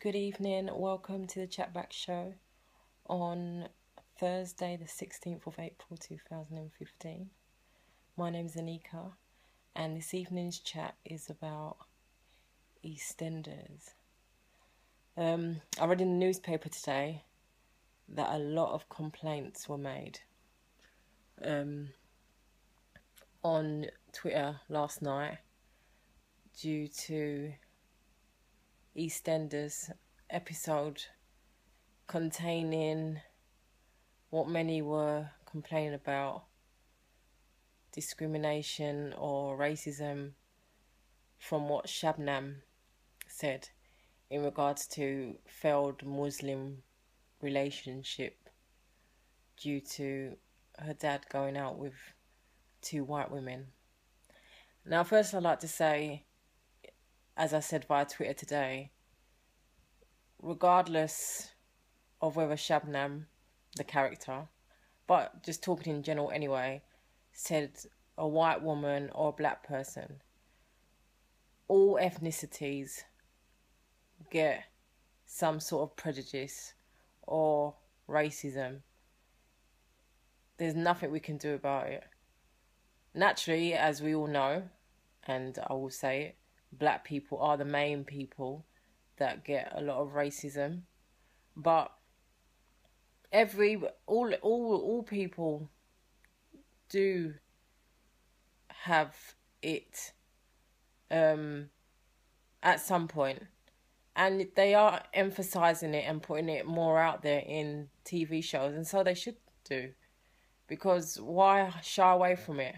Good evening, welcome to the ChatBack show on Thursday the 16th of April 2015. My name is Anika and this evening's chat is about Eastenders. I read in the newspaper today that a lot of complaints were made on Twitter last night due to Eastenders episode containing what many were complaining about, discrimination or racism, from what Shabnam said in regards to failed Muslim relationship due to her dad going out with two white women. Now, first I'd like to say, as I said via Twitter today, regardless of whether Shabnam, the character, but just talking in general anyway, said a white woman or a black person, all ethnicities get some sort of prejudice or racism. There's nothing we can do about it. Naturally, as we all know, and I will say it, black people are the main people that get a lot of racism, but all people do have it at some point, and they are emphasizing it and putting it more out there in TV shows, and so they should do, because why shy away from it?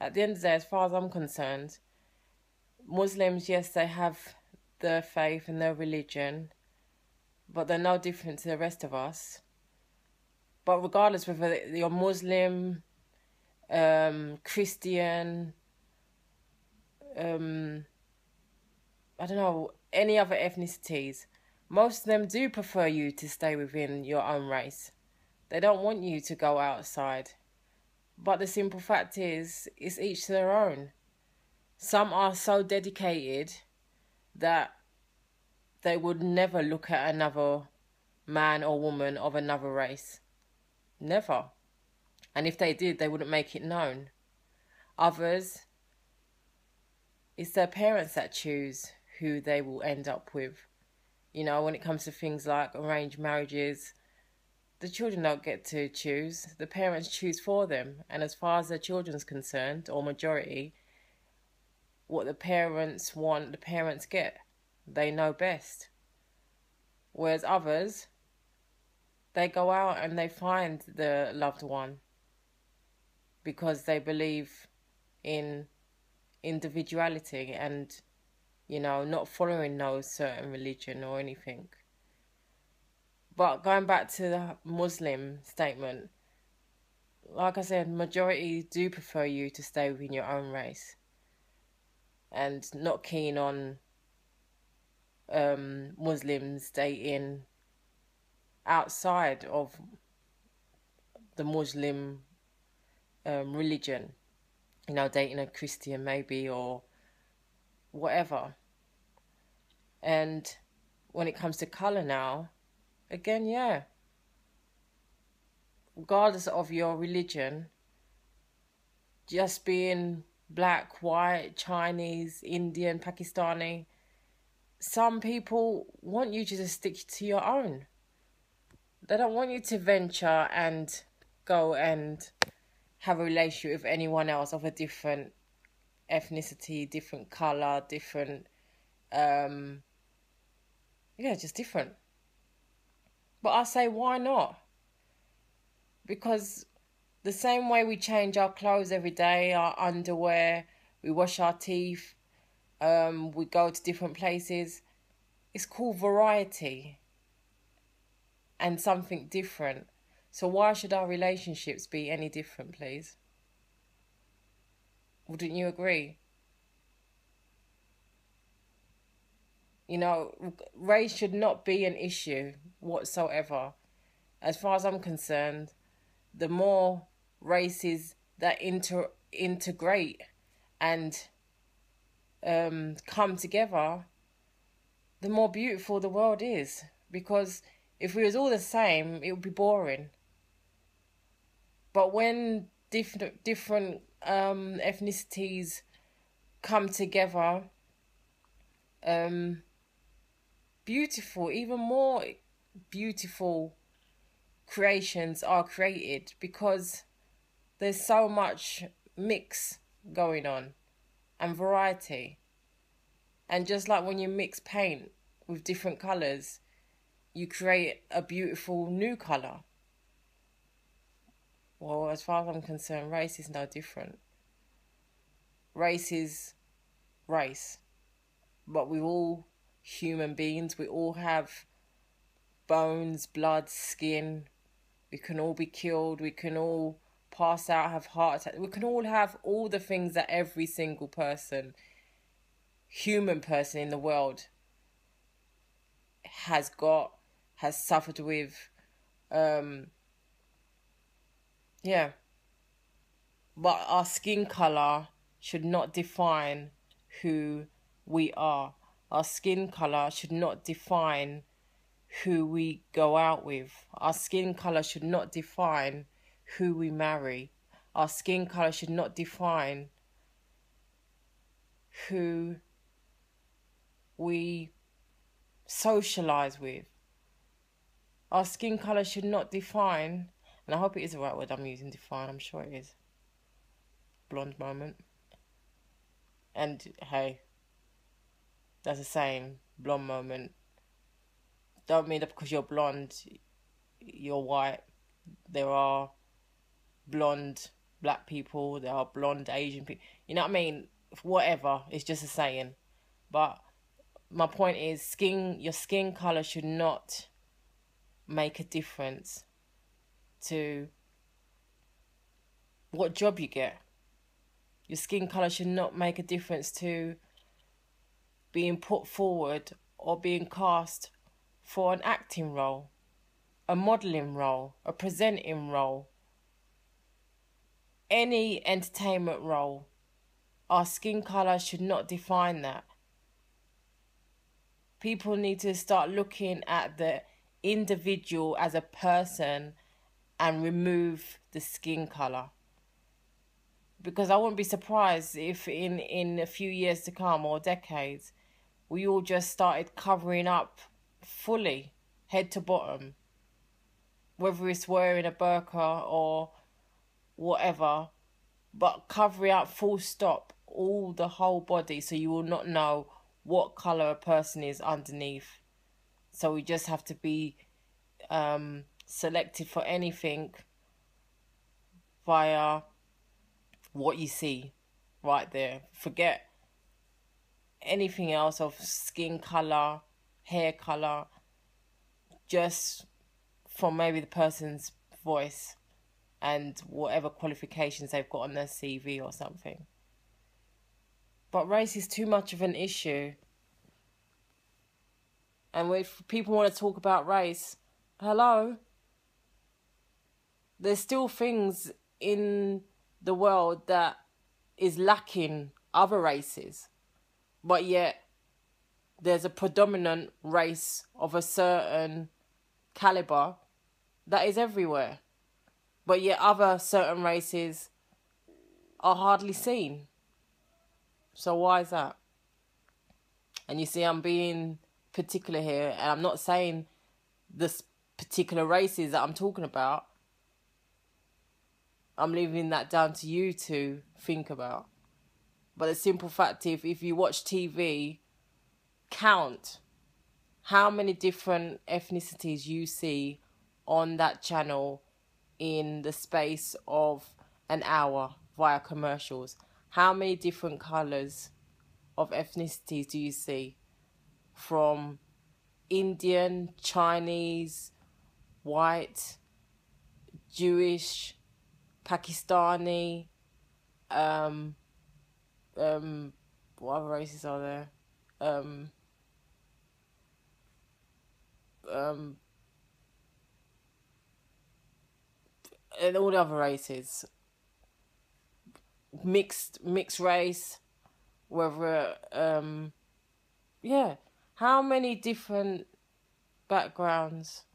At the end of the day, as far as I'm concerned, Muslims, yes, they have their faith and their religion, but they're no different to the rest of us. But regardless whether you're Muslim, Christian, I don't know, any other ethnicities, most of them do prefer you to stay within your own race. They don't want you to go outside. But the simple fact is, it's each to their own. Some are so dedicated that they would never look at another man or woman of another race. Never. And if they did, they wouldn't make it known. Others, it's their parents that choose who they will end up with. You know, when it comes to things like arranged marriages, the children don't get to choose. The parents choose for them. And as far as the children's concerned, or majority, what the parents want, the parents get. They know best. Whereas others, they go out and they find the loved one because they believe in individuality and, you know, not following no certain religion or anything. But going back to the Muslim statement, like I said, majority do prefer you to stay within your own race and not keen on Muslims dating outside of the Muslim religion, you know, dating a Christian maybe or whatever. And when it comes to colour now, again, yeah, regardless of your religion, just being black, white, Chinese, Indian, Pakistani, some people want you to just stick to your own. They don't want you to venture and go and have a relationship with anyone else of a different ethnicity, different colour, different, just different. But I say, why not? Because the same way we change our clothes every day, our underwear, we wash our teeth, we go to different places, it's called variety and something different. So why should our relationships be any different, please? Wouldn't you agree? You know, race should not be an issue whatsoever. As far as I'm concerned, the more races that integrate and come together, the more beautiful the world is. Because if we was all the same, it would be boring. But when different ethnicities come together, beautiful, even more beautiful creations are created, because there's so much mix going on and variety. And just like when you mix paint with different colours, you create a beautiful new colour. Well, as far as I'm concerned, race is no different. Race is race. But we're all human beings. We all have bones, blood, skin. We can all be killed. We can all pass out, have heart attacks. We can all have all the things that every single person, human person in the world has got, has suffered with. Yeah. But our skin colour should not define who we are. Our skin colour should not define who we go out with. Our skin colour should not define who we marry. Our skin colour should not define who we socialise with. Our skin colour should not define, and I hope it is the right word I'm using, define, I'm sure it is. Blonde moment. And hey, that's the same, blonde moment. Don't mean that because you're blonde, you're white. There are blonde black people, there are blonde Asian people. You know what I mean? Whatever, it's just a saying. But my point is, your skin colour should not make a difference to what job you get. Your skin colour should not make a difference to being put forward or being cast for an acting role, a modelling role, a presenting role, any entertainment role. Our skin colour should not define that. People need to start looking at the individual as a person and remove the skin colour. Because I wouldn't be surprised if in a few years to come, or decades, we all just started covering up fully, head to bottom. Whether it's wearing a burqa or whatever, but covering up full stop, all the whole body, so you will not know what colour a person is underneath. So we just have to be selected for anything via what you see right there. Forget anything else of skin colour, hair colour, just from maybe the person's voice and whatever qualifications they've got on their CV or something. But race is too much of an issue. And if people want to talk about race, hello? There's still things in the world that is lacking other races. But yet, there's a predominant race of a certain calibre that is everywhere. But yet other certain races are hardly seen. So why is that? And you see, I'm being particular here, and I'm not saying this particular races that I'm talking about. I'm leaving that down to you to think about. But the simple fact is, if you watch TV, count how many different ethnicities you see on that channel in the space of an hour via commercials. How many different colours of ethnicities do you see? From Indian, Chinese, white, Jewish, Pakistani, what other races are there? And all the other races. Mixed race, whether, yeah. How many different backgrounds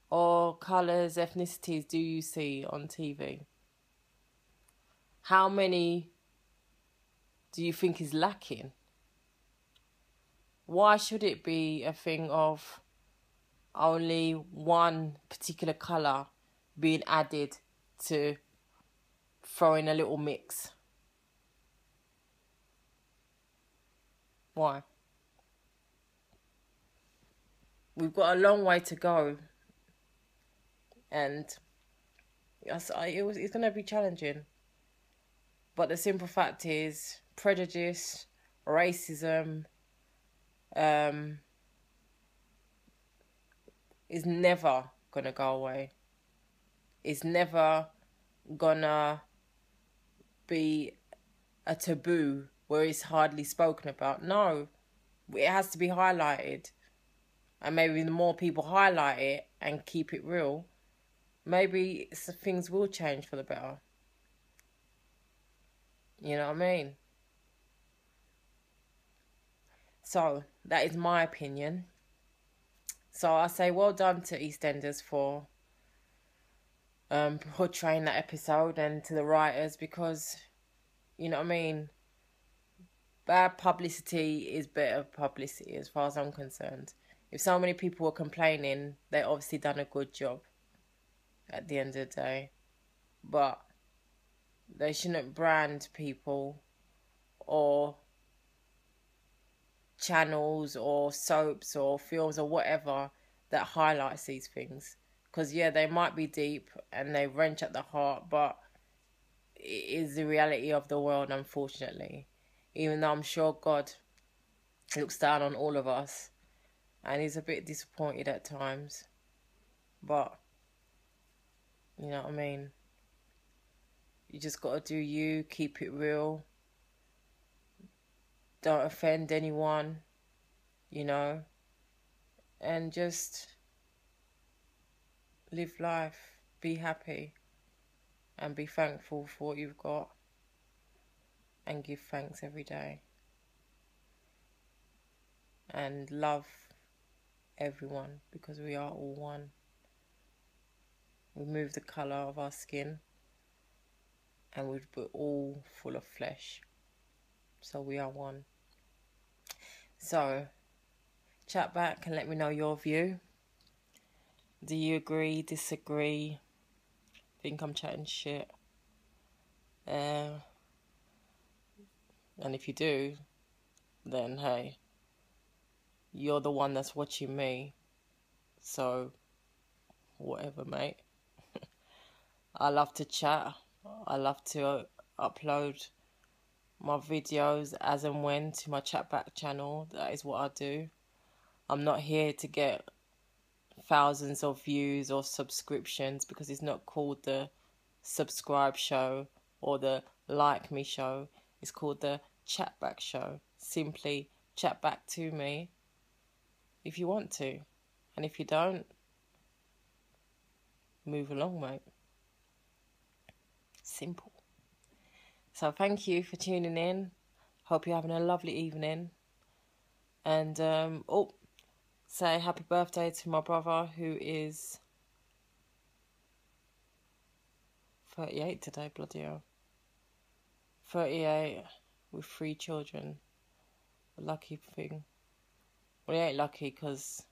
or colours, ethnicities do you see on TV? How many do you think is lacking? Why should it be a thing of only one particular colour being added to throw in a little mix? Why? We've got a long way to go, and it's going to be challenging. But the simple fact is, prejudice, racism, is never going to go away. It's never going to be a taboo where it's hardly spoken about. No, it has to be highlighted. And maybe the more people highlight it and keep it real, maybe things will change for the better. You know what I mean? So, that is my opinion. So, I say well done to Eastenders for portraying that episode, and to the writers, because, you know what I mean, bad publicity is better publicity as far as I'm concerned. If so many people were complaining, they obviously done a good job at the end of the day. But they shouldn't brand people or channels or soaps or films or whatever that highlights these things. Because, yeah, they might be deep and they wrench at the heart, but it is the reality of the world, unfortunately. Even though I'm sure God looks down on all of us and he's a bit disappointed at times. But, you know what I mean? You just got to do you, keep it real. Don't offend anyone, you know. And just live life, be happy, and be thankful for what you've got. And give thanks every day. And love everyone, because we are all one. Remove the colour of our skin, and we're all full of flesh. So we are one. So, chat back and let me know your view. Do you agree, disagree, think I'm chatting shit? And if you do, then hey, you're the one that's watching me. So, whatever, mate. I love to chat. I love to upload my videos as and when to my ChatBack channel. That is what I do. I'm not here to get thousands of views or subscriptions, because it's not called the subscribe show or the like me show. It's called the ChatBack show. Simply chat back to me if you want to. And if you don't, move along, mate. Simple. So thank you for tuning in. Hope you're having a lovely evening. And say happy birthday to my brother, who is 38 today, bloody hell. 38 with 3 children. A lucky thing. Well, he ain't lucky because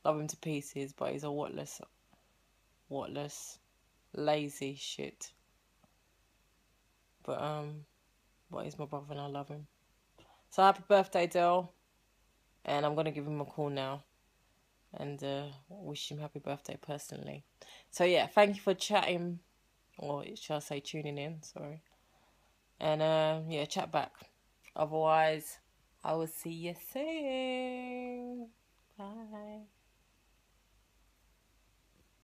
love him to pieces, but he's a whatless, lazy shit. But he's my brother and I love him. So happy birthday, Dale. And I'm going to give him a call now and wish him happy birthday personally. So yeah, thank you for chatting, or shall I say tuning in, sorry. And yeah, chat back. Otherwise, I will see you soon. Bye.